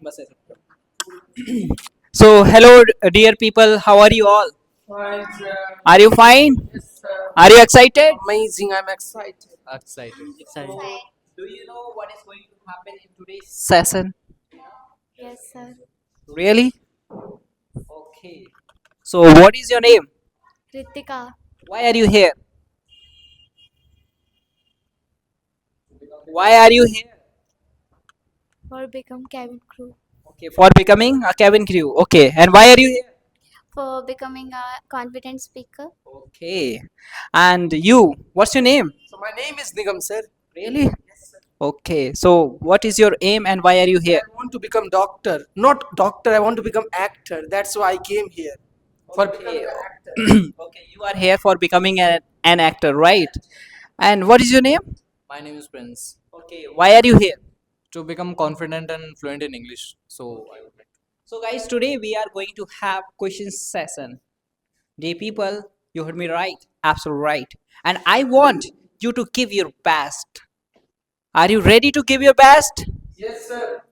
बस ऐसे। So, hello, dear people. How are you all? Fine, sir. Are you fine? Yes, sir. Are you excited? Amazing. I'm excited. Excited. So, do you know what is going to happen in today's session? Yes, sir. Really? Okay. So, what is your name? Ritika, Why are you here? Why are you here? for become cabin crew, Okay, for becoming a cabin crew. Okay, and why are you here? for becoming a confident speaker. Okay, and you, what's your name? So my name is Nigam, sir. Really? Okay, so what is your aim and why are you here? I want to become doctor. Not doctor. I want to become actor. That's why I came here. For becoming an actor. Okay, you are here for becoming an actor, right? And what is your name? My name is Prince. Okay, why are you here? To become confident and fluent in English, so I would like. So, guys, today we are going to have question session. Dear people, you heard me right, absolutely right. And I want you to give your best. Are you ready to give your best? Yes, sir.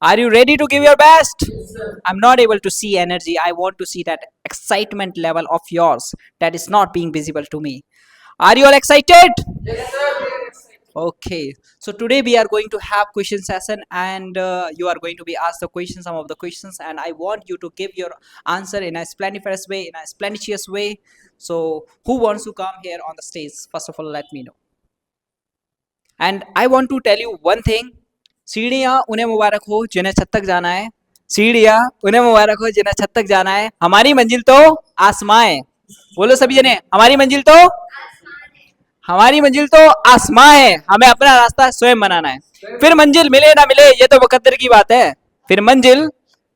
Are you ready to give your best? Yes, sir. I'm not able to see energy. I want to see that excitement level of yours that is not being visible to me. Are you all excited? Yes, sir. We are excited. Okay. So today we are going to have question session and you are going to be asked the questions, some of the questions, and I want you to give your answer in a splendiferous way, in a splendicious way. So who wants to come here on the stage? First of all, let me know. And I want to tell you one thing, सीढ़ियाँ उन्हें मुबारक हो जिन्हें छत तक जाना है, सीढ़ियाँ उन्हें मुबारक हो जिन्हें छत तक जाना है, हमारी मंजिल तो आसमां है। बोलो सभी जने, हमारी मंजिल तो हमारी मंजिल तो आसमां है, हमें अपना रास्ता स्वयं बनाना है। फिर मंजिल मिले ना मिले ये तो मुकद्दर की बात है, फिर मंजिल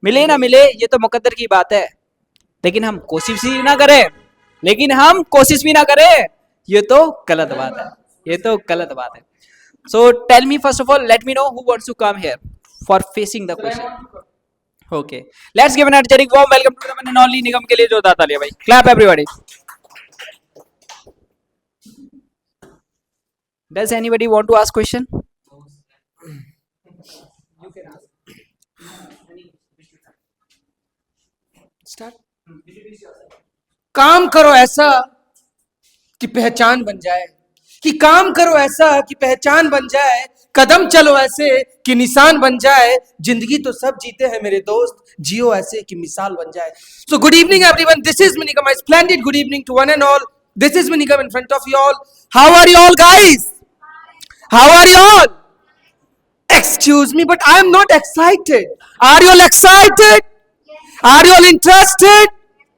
मिले ना मिले ये तो मुकद्दर की बात है, लेकिन हम कोशिश भी ना करें, लेकिन हम कोशिश भी ना करें ये तो गलत बात है, ये तो गलत बात है। So tell me first of all, let me know who wants to come here for facing the question. Okay, let's give an energetic warm welcome to the one and only Nigam के लिए जोरदार तालियां भाई. Clap everybody. Does anybody want to ask question? Start. काम करो ऐसा कि पहचान बन जाए, कि काम करो ऐसा कि पहचान बन जाए, कदम चलो ऐसे कि निशान बन जाए, जिंदगी तो सब जीते हैं मेरे दोस्त, जियो ऐसे कि मिसाल बन जाए। So good evening everyone, this is Minigam. A splendid good evening to one and all. This is Minigam in front of you all. How are you all guys? How are you all? Excuse me, but I am not excited. Are you all excited? Are you all interested?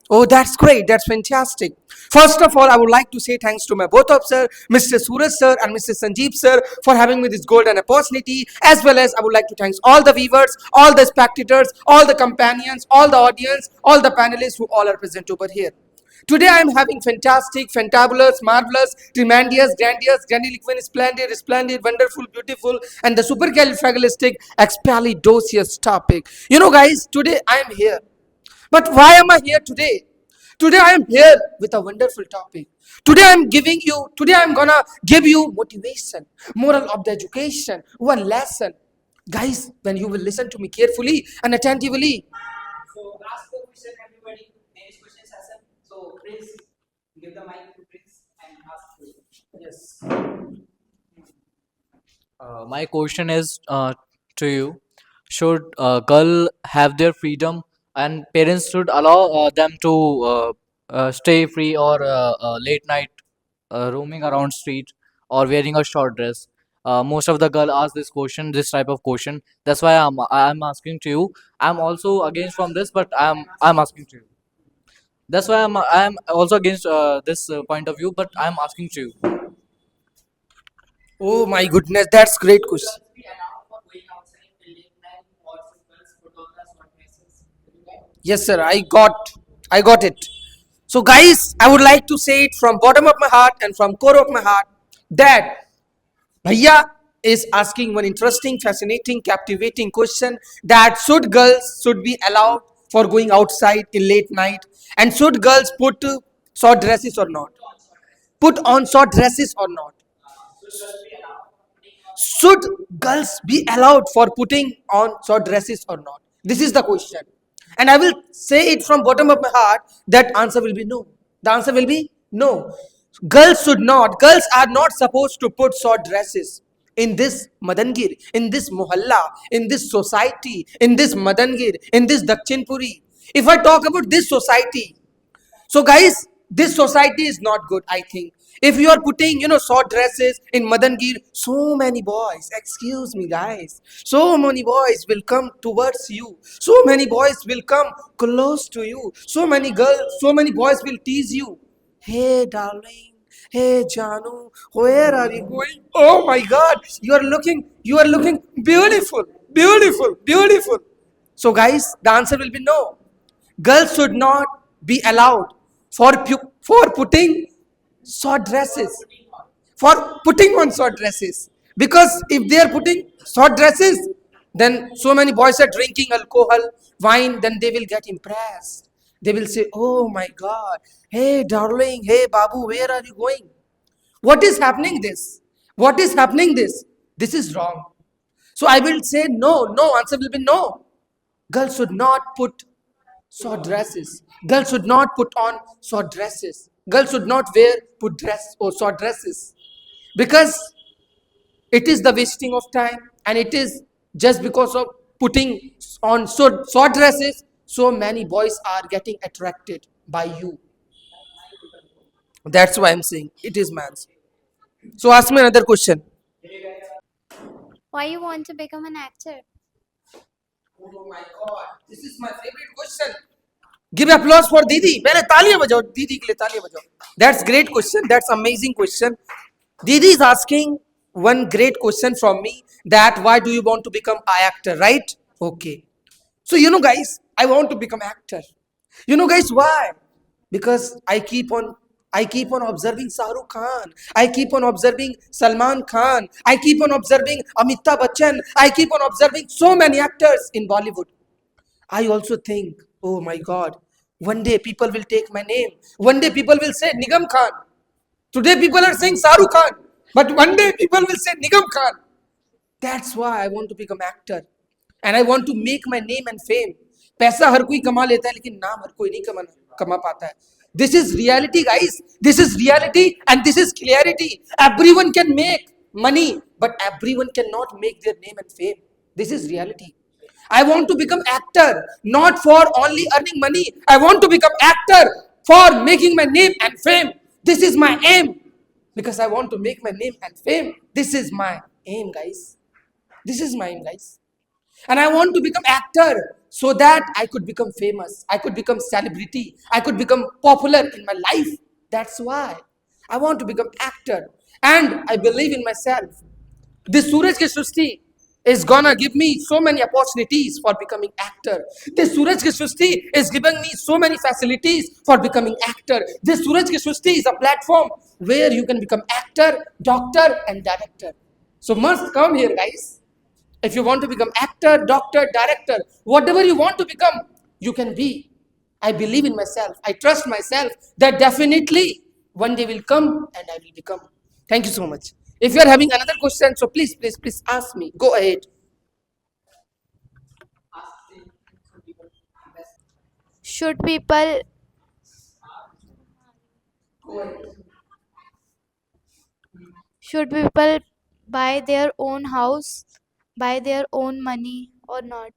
Oh, that's great. That's fantastic. First of all, I would like to say thanks to my both of sir, Mr. Suraj sir and Mr. Sanjeev sir, for having me this golden opportunity. As well as I would like to thank all the viewers, all the spectators, all the companions, all the audience, all the panelists who all are present over here. Today I am having fantastic, fantabulous, marvelous, tremendous, grandiose, grandiloquent, splendid, splendid, wonderful, beautiful, and the supercalifragilistic expialidocious topic. You know, guys, today I am here. But why am I here today? Today I am here with a wonderful topic. Today I am gonna give you motivation, moral of the education, one lesson. Guys, when you will listen to me carefully and attentively. So ask the question everybody. There is question session. So Prince, give the mic to Prince and ask question. Yes. My question is to you: should girl have their freedom, and parents should allow them to stay free or late night roaming around street or wearing a short dress? Most of the girl ask this question, this type of question. That's why I'm asking to you. I'm also against from this, but I'm asking to you. That's why I'm also against this point of view, but I'm asking to you. Oh my goodness, that's great question. Be allowed for going outside till late night or girls put on the short dresses. Yes, sir, I got it. So, guys, I would like to say it from bottom of my heart and from core of my heart that Bhaiya is asking one interesting, fascinating, captivating question that should girls should be allowed for going outside in late night, and should girls put short dresses or not? Put on short dresses or not? Should girls be allowed for putting on short dresses or not? This is the question. And I will say it from bottom of my heart that answer will be no. The answer will be no. Girls are not supposed to put short dresses in this Madangir, in this mohalla, in this society, in this Madangir, in this Dakchinpuri. If I talk about this society, so guys, this society is not good, I think. If you are putting, short dresses in Madangir, so many boys, excuse me guys, so many boys will come towards you. So many boys will come close to you. So many girls, so many boys will tease you. Hey darling, hey Janu, where are you going? Oh my God, you are looking beautiful, beautiful, beautiful. So guys, the answer will be no. Girls should not be allowed for putting short dresses, for putting on short dresses. Because if they are putting short dresses, then so many boys are drinking alcohol, wine, then they will get impressed. They will say, oh my God, hey darling, hey Babu, where are you going? What is happening this? What is happening this? This is wrong. So I will say no, no, answer will be no. Girls should not put short dresses. Girls should not put on short dresses. Girls should not put dress or short dresses because it is the wasting of time, and it is just because of putting on short dresses. So many boys are getting attracted by you. That's why I'm saying it is man's. So ask me another question. Why you want to become an actor? Oh my God, this is my favorite question. Give applause for Didi. पहले तालियां बजाओ दीदी के लिए तालियां बजाओ. That's great question. That's amazing question. Didi is asking one great question from me that why do you want to become an actor, right? Okay. So guys, I want to become actor. Guys, why? Because I keep on observing Shahrukh Khan. I keep on observing Salman Khan. I keep on observing Amitabh Bachchan. I keep on observing so many actors in Bollywood. I also think, oh my God, one day people will take my name. One day people will say Nigam Khan. Today people are saying Shahrukh Khan. But one day people will say Nigam Khan. That's why I want to become actor. And I want to make my name and fame. पैसा हर कोई कमा लेता है लेकिन नाम हर कोई नहीं कमा पाता है. This is reality, guys. This is reality and this is clarity. Everyone can make money, but everyone cannot make their name and fame. This is reality. I want to become actor, not for only earning money. I want to become actor for making my name and fame. This is my aim. Because I want to make my name and fame. This is my aim, guys. This is my aim, guys. And I want to become actor so that I could become famous. I could become celebrity. I could become popular in my life. That's why I want to become actor. And I believe in myself. This Suraj Ki Srishti is gonna give me so many opportunities for becoming actor. This Suraj Ki Srishti is giving me so many facilities for becoming actor. This Suraj Ki Srishti is a platform where you can become actor, doctor and director. So must come here, guys. If you want to become actor, doctor, director, whatever you want to become, you can be. I believe in myself. I trust myself that definitely one day will come and I will become. Thank you so much. If you are having another question, so please ask me. Go ahead. Should people should people buy their own house by their own money or not?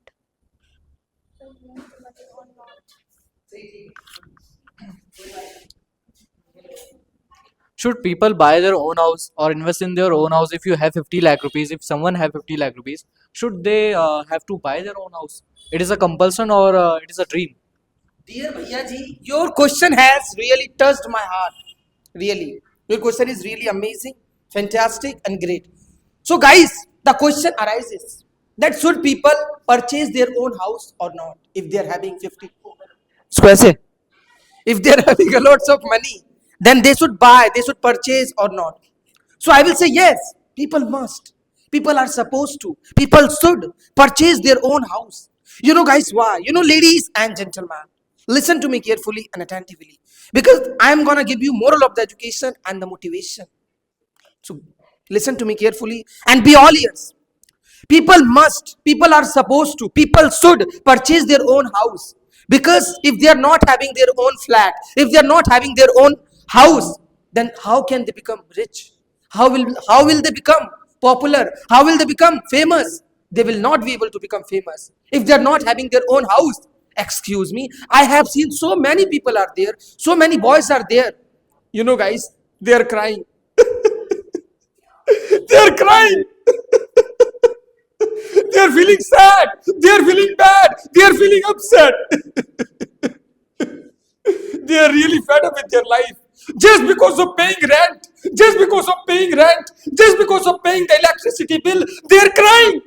Should people buy their own house or invest in their own house? If you have 50 lakh rupees, if someone have 50 lakh rupees, should they have to buy their own house? It is a compulsion or it is a dream? Dear Bhaiya ji, your question has really touched my heart. Really. Your question is really amazing, fantastic, and great. So, guys, the question arises that should people purchase their own house or not if they are having 50? So, kaise? If they are having a lots of money, then they should buy, they should purchase or not. So, I will say yes, people must. People are supposed to. People should purchase their own house. Guys, why? Ladies and gentlemen, listen to me carefully and attentively because I am gonna give you moral of the education and the motivation. So listen to me carefully and be all ears. People are supposed to, people should purchase their own house. Because if they are not having their own flat, if they are not having their own house, then how can they become rich? How will they become popular? How will they become famous? They will not be able to become famous if they are not having their own house. Excuse me, I have seen so many people are there, so many boys are there. You know, guys, they are crying. They are crying. They are feeling sad. They are feeling bad. They are feeling upset. They are really fed up with their life. Just because of paying rent, just because of paying rent, just because of paying the electricity bill, they are crying.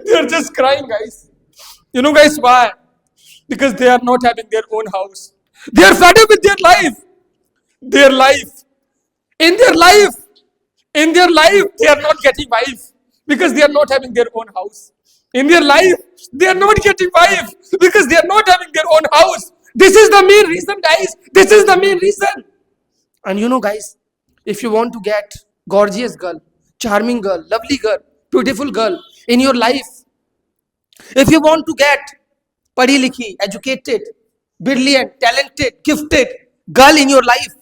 They are just crying, guys. You know, guys, why? Because they are not having their own house. They are fed up with their life. Their life. In their life. In their life, they are not getting wife because they are not having their own house. In their life, they are not getting wife because they are not having their own house. This is the main reason, guys. This is the main reason. And you know, guys, if you want to get gorgeous girl, charming girl, lovely girl, beautiful girl in your life, if you want to get पढ़ी लिखी, educated, brilliant, talented, gifted girl in your life,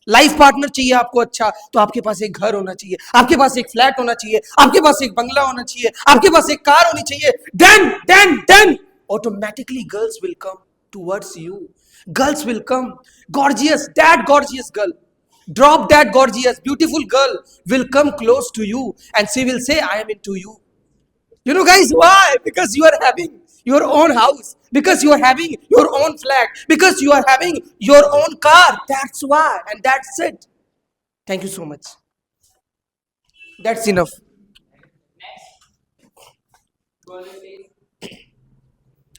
life partner चाहिए आपको अच्छा, तो आपके पास एक घर होना चाहिए, आपके पास एक फ्लैट होना चाहिए, आपके पास एक बंगला होना चाहिए, आपके पास एक कार होनी चाहिए. Then automatically girls will come towards you. Girls will come. Gorgeous, that gorgeous girl, drop that gorgeous beautiful girl will come close to you and she will say, I am into you. You know, guys, why? Because you are having your own house, because you are having your own flat, because you are having your own car. That's why, and that's it. Thank you so much. That's enough.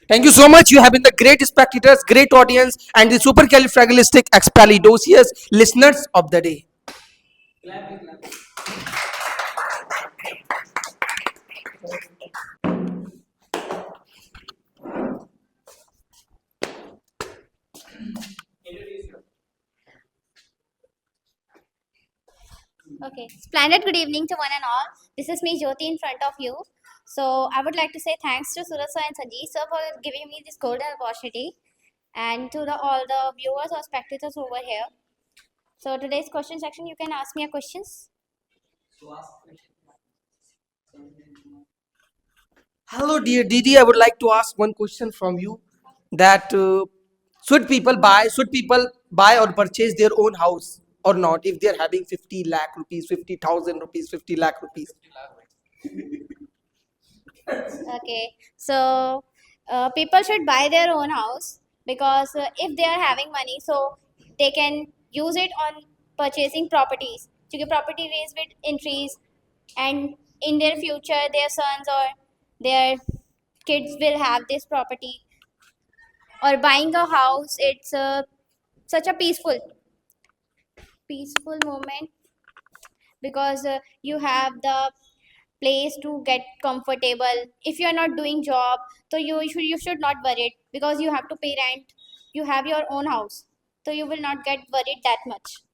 Thank you so much. You have been the great spectators, great audience, and the supercalifragilisticexpialidocious listeners of the day. Okay, splendid good evening to one and all. This is me Jyoti in front of you. So I would like to say thanks to Suraj sir and Sanjeev sir for giving me this golden opportunity, and to all the viewers or spectators over here. So today's question section, you can ask me a questions. Hello, dear Didi. I would like to ask one question from you. That should people buy or purchase their own house or not if they are having 50 lakh rupees, 50,000 rupees, 50 lakh rupees? Okay, so people should buy their own house because if they are having money, so they can use it on purchasing properties. So property raise with increase, and in their future, their sons or their kids will have this property. Or buying a house, it's such a peaceful moment because you have the place to get comfortable. If you are not doing job, so you should not worry because you have to pay rent. You have your own house, so you will not get worried that much.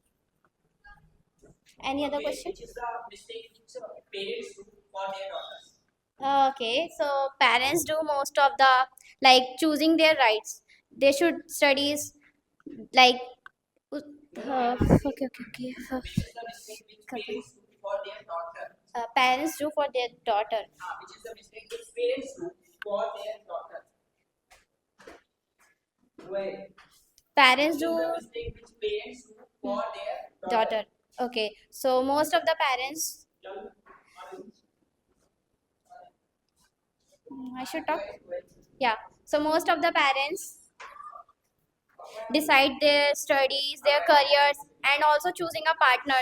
Any other question? Okay, so parents do most of the like choosing their rights. They should studies like okay. Parents do for their daughter. Parents do daughter. Okay, so most of the parents. I should talk. Yeah. So most of the parents decide their studies, their careers, and also choosing a partner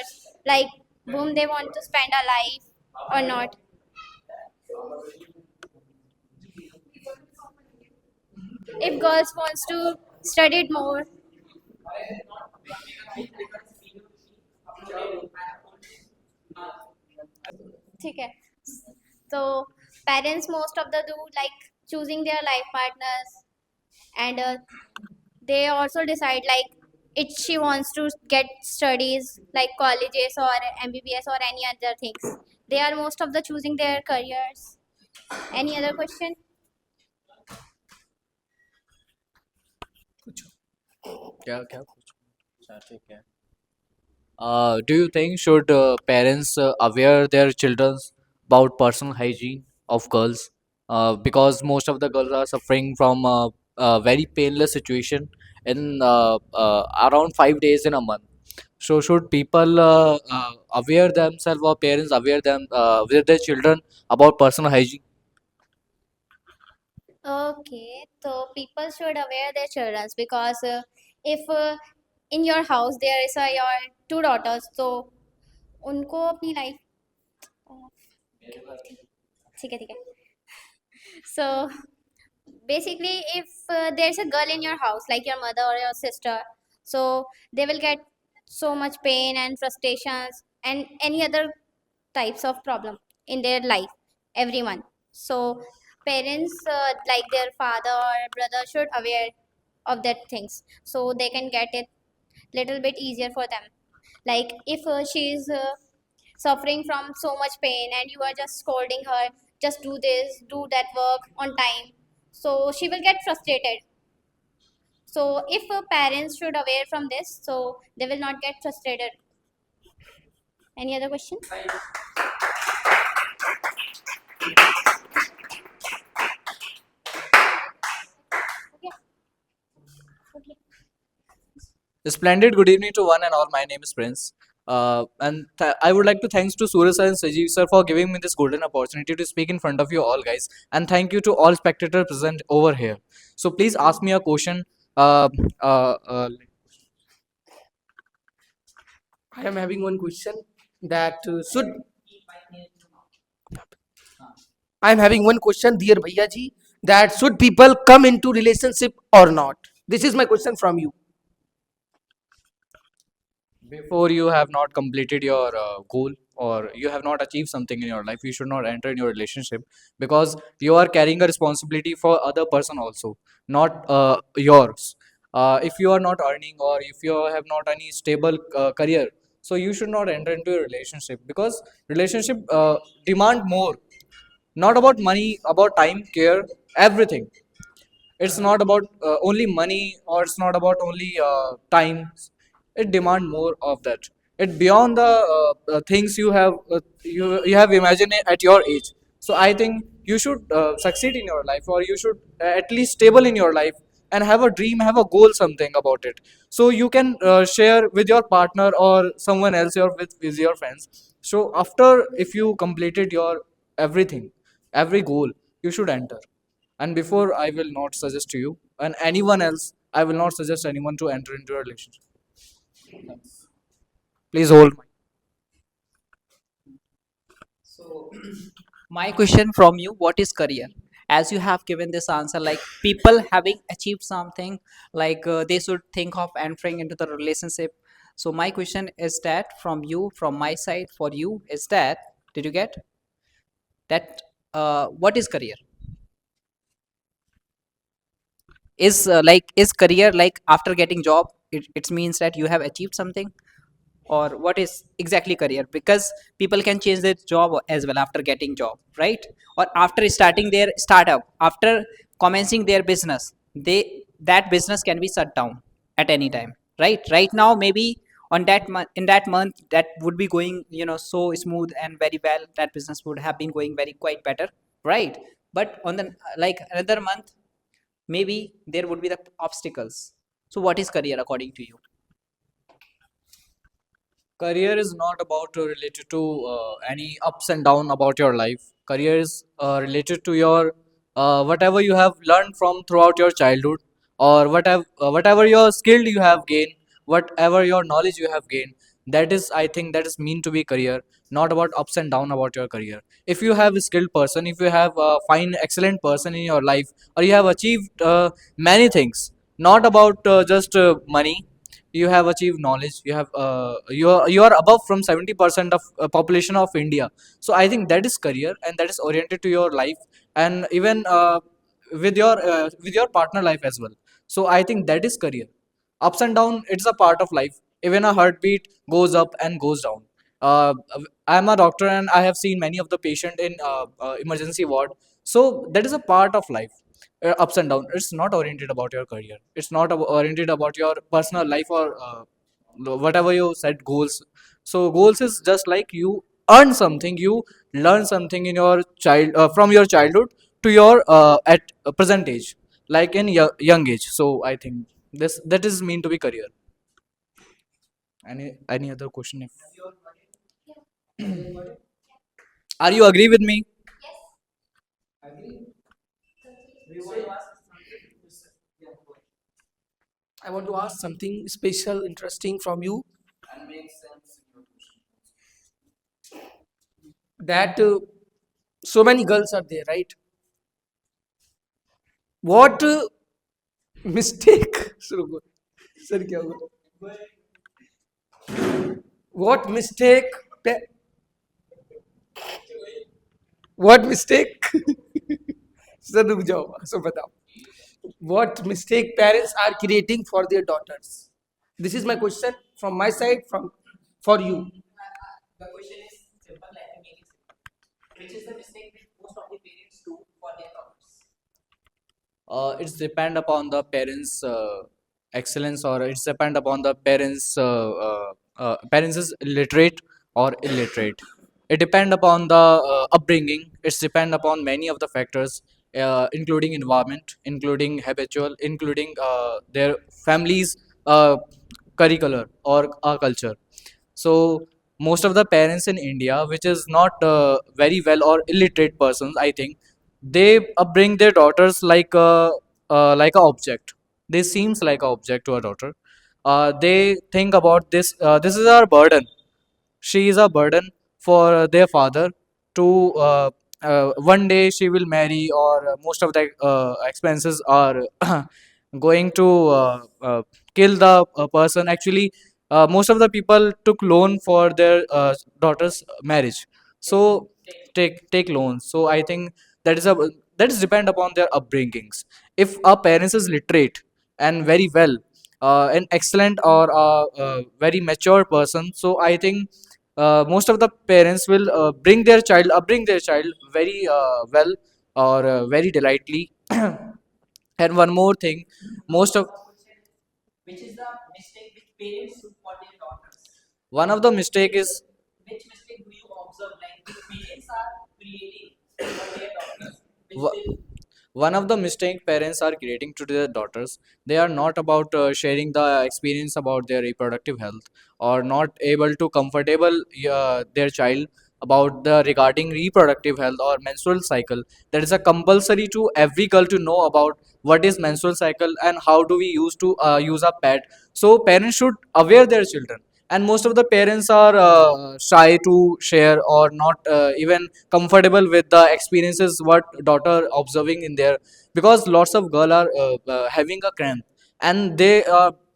like whom they want to spend a life or not. If girls wants to study it more, ठीक है. So parents most of the do like choosing their life partners, and they also decide like If she wants to get studies like colleges or MBBS or any other things, they are most of the choosing their careers. Any other question? क्या क्या अच्छा, ठीक है. Do you think should parents aware their children about personal hygiene of girls? Because most of the girls are suffering from a very painless situation in around 5 days in a month. So should people aware themselves or parents aware them with their children about personal hygiene? Okay, so people should aware their children because if in your house there is your two daughters, so उनको अपनी life ठीक है ठीक है. So basically, if there's a girl in your house, like your mother or your sister, so they will get so much pain and frustrations and any other types of problem in their life, everyone. So parents like their father or brother should aware of that things so they can get it little bit easier for them. Like if she is suffering from so much pain and you are just scolding her, just do this, do that work on time, so she will get frustrated. So if parents should aware from this, so they will not get frustrated. Any other question? Okay. Okay. Splendid. Good evening to one and all. My name is Prince. And I would like to thanks to Surya sir and Sajeev sir for giving me this golden opportunity to speak in front of you all guys. And thank you to all spectators present over here. So please ask me a question. Uh, uh, uh, I am having one question that should I am having one question, dear Bhaiya ji, that should people come into relationship or not? This is my question from you. Before you have not completed your goal or you have not achieved something in your life, you should not enter in your relationship because you are carrying a responsibility for other person also, not yours. If you are not earning or if you have not any stable career, so you should not enter into a relationship because relationship demand more, not about money, about time, care, everything. It's not about only money or it's not about only time. It demand more of that. It beyond the things you have you have imagined at your age. So I think you should succeed in your life or you should at least stable in your life and have a dream, have a goal, something about it, so you can share with your partner or someone else or with your friends. So after, if you completed your everything, every goal, you should enter. And before, I will not suggest to you and anyone else, I will not suggest anyone to enter into a relationship. Please hold my. So, my question from you, what is career? As you have given this answer, like people having achieved something, like they should think of entering into the relationship. So, my question is that from you, from my side, for you, is that, did you get that? What is career? Is is career like after getting job, it means that you have achieved something? Or what is exactly career? Because people can change their job as well after getting job, right? Or after starting their startup, after commencing their business, they, that business can be shut down at any time, right now maybe on that month, in that month, that would be going, so smooth and very well, that business would have been going very quite better, right? But on the like another month, maybe there would be the obstacles. So what is career according to you? Career is not about related to any ups and down about your life. Career is related to your whatever you have learned from throughout your childhood, or whatever your skill you have gained, whatever your knowledge you have gained. That is, I think, that is mean to be career, not about ups and down about your career. If you have a skilled person, if you have a fine excellent person in your life, or you have achieved many things, not about just money, you have achieved knowledge, you have you are above from 70% of population of India. So I think that is career and that is oriented to your life, and even with your partner life as well. So I think that is career. Ups and down, it's a part of life. Even a heartbeat goes up and goes down. uh, I'm a doctor and I have seen many of the patient in emergency ward. So that is a part of life. Ups and down, it's not oriented about your career, it's not oriented about your personal life or whatever you set goals. So goals is just like you earn something, you learn something in your child from your childhood to your at a present age, like in young age. So I think this that is mean to be career. Any other question? If are you agree with me? I want to ask something special, interesting from you. That so many girls are there, right? What mistake? शुरू करो। Sir क्या हुआ? What mistake? What mistake? Sir रुक जाओ, सो बताओ. What mistake parents are creating for their daughters? This is my question from my side, from for you. The question is simple. Let me make it simple. Which is the mistake which most of the parents do for their daughters? It's depend upon the parents excellence, or it's depend upon the parents parents is literate or illiterate. It depend upon the upbringing. It's depend upon many of the factors, including environment, including habitual, including their families uh, curricular or culture. So most of the parents in India, which is not very well or illiterate persons, I think they upbring their daughters like a object. They seems like a object to a daughter. They think about this. This is our burden. She is a burden for their father to one day she will marry, or most of the expenses are going to kill the person. Actually, most of the people took loan for their daughter's marriage, so take loans. So I think that is a that is depend upon their upbringings. If a parents is literate and very well, an excellent or a very mature person, so I think most of the parents will bring their child very well, or very delightly. And one more thing, most of Which is the mistake which parents do for their daughters? one of the mistake is Which mistake do you observe? Like which parents are creating for their daughters? Which wha- they one of the mistake parents are creating to their daughters. They are not about sharing the experience about their reproductive health, or not able to comfortable their child about the regarding reproductive health or menstrual cycle. That is a compulsory to every girl to know about what is menstrual cycle and how do we use to use a pad. So parents should aware their children, and most of the parents are shy to share, or not even comfortable with the experiences what daughter observing in there, because lots of girl are having a cramp, and they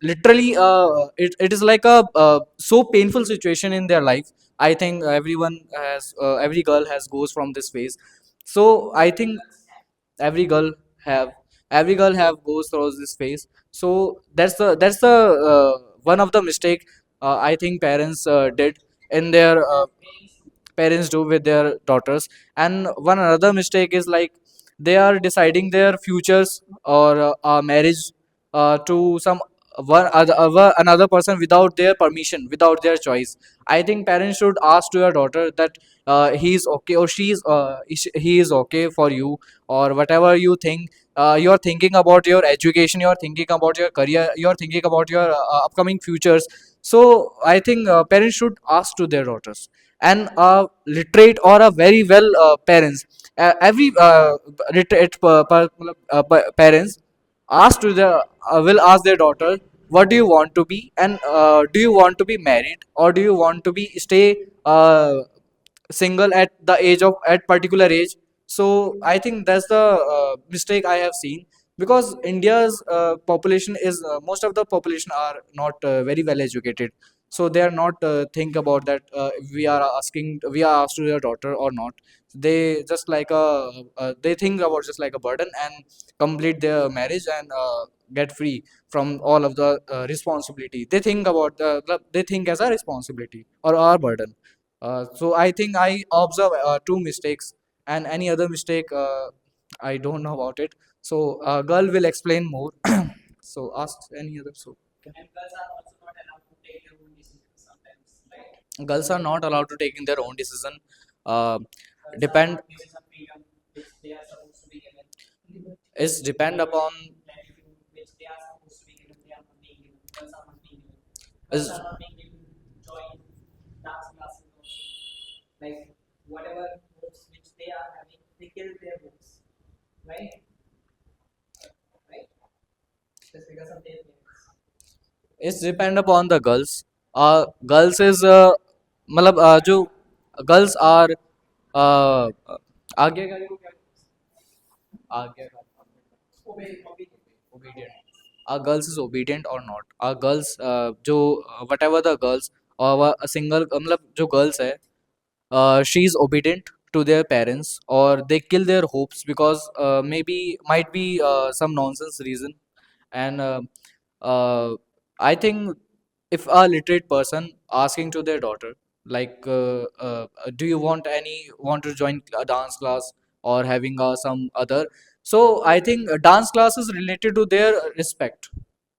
literally it is like a so painful situation in their life. I think everyone has every girl has goes from this phase. So I think every girl have every girl have goes through this phase. So that's the one of the mistake I think parents did in their parents do with their daughters. And one another mistake is like they are deciding their futures or marriage to some another person without their permission, without their choice. I think parents should ask to your daughter that he is okay, or he is okay for you, or whatever you think. You're thinking about your education, you're thinking about your career, you're thinking about your upcoming futures. So I think parents should ask to their daughters. And literate or a very well parents, every literate parents ask to the will ask their daughter, what do you want to be, and do you want to be married, or do you want to be stay single at the age of at particular age. So I think that's the mistake I have seen, because India's population is most of the population are not very well educated. so they are not think about that we are asked to their daughter or not. They just like they think about just like a burden and complete their marriage and get free from all of the responsibility. They think about they think as a responsibility or a burden. So I think I observe two mistakes, and any other mistake I don't know about it. So girl will explain more. So ask any other. So And girls are also not allowed to take their own decisions sometimes, right? girls are not allowed to take in their own decision. Uh, Girls are depend not given some freedom which they are supposed to be given. is depend upon Latitude which they are supposed to be given, they are not being given. Girls are not being given. Girls is are not being given to join dance classes also. Like whatever hopes which they are having, they kill their hopes. Right? Right? Just because of their parents. is depend upon the girls. Girls is मतलब जो girls are uh, आज्ञाकारी को क्या obedient. Are girls is obedient or not? Are girls जो whatever the girls or a single मतलब जो girls है she is obedient to their parents, or they kill their hopes because maybe might be some nonsense reason. And uh, I think if a literate person asking to their daughter like do you want to join a dance class or having some other, so I think dance class is related to their respect,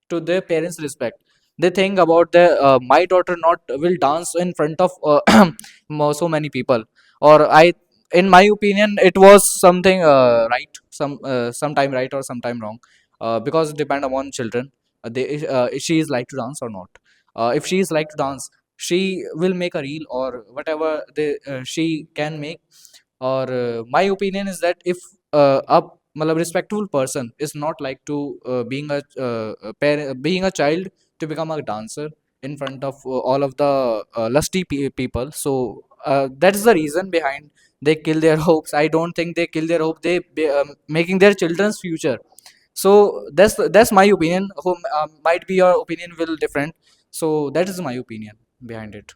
to their parents respect. They think about their my daughter not will dance in front of so many people, or I in my opinion it was something right, sometime right or sometime wrong, because it depend upon children. If she is like to dance or not. If she is like to dance, she will make a reel or whatever she can make. Or my opinion is that if a matlab respectful person is not like to being a child to become a dancer in front of all of the lusty people, so that is the reason behind they kill their hopes. I don't think they kill their hope, making their children's future. So that's my opinion. Whom might be your opinion will different. So that is my opinion behind it.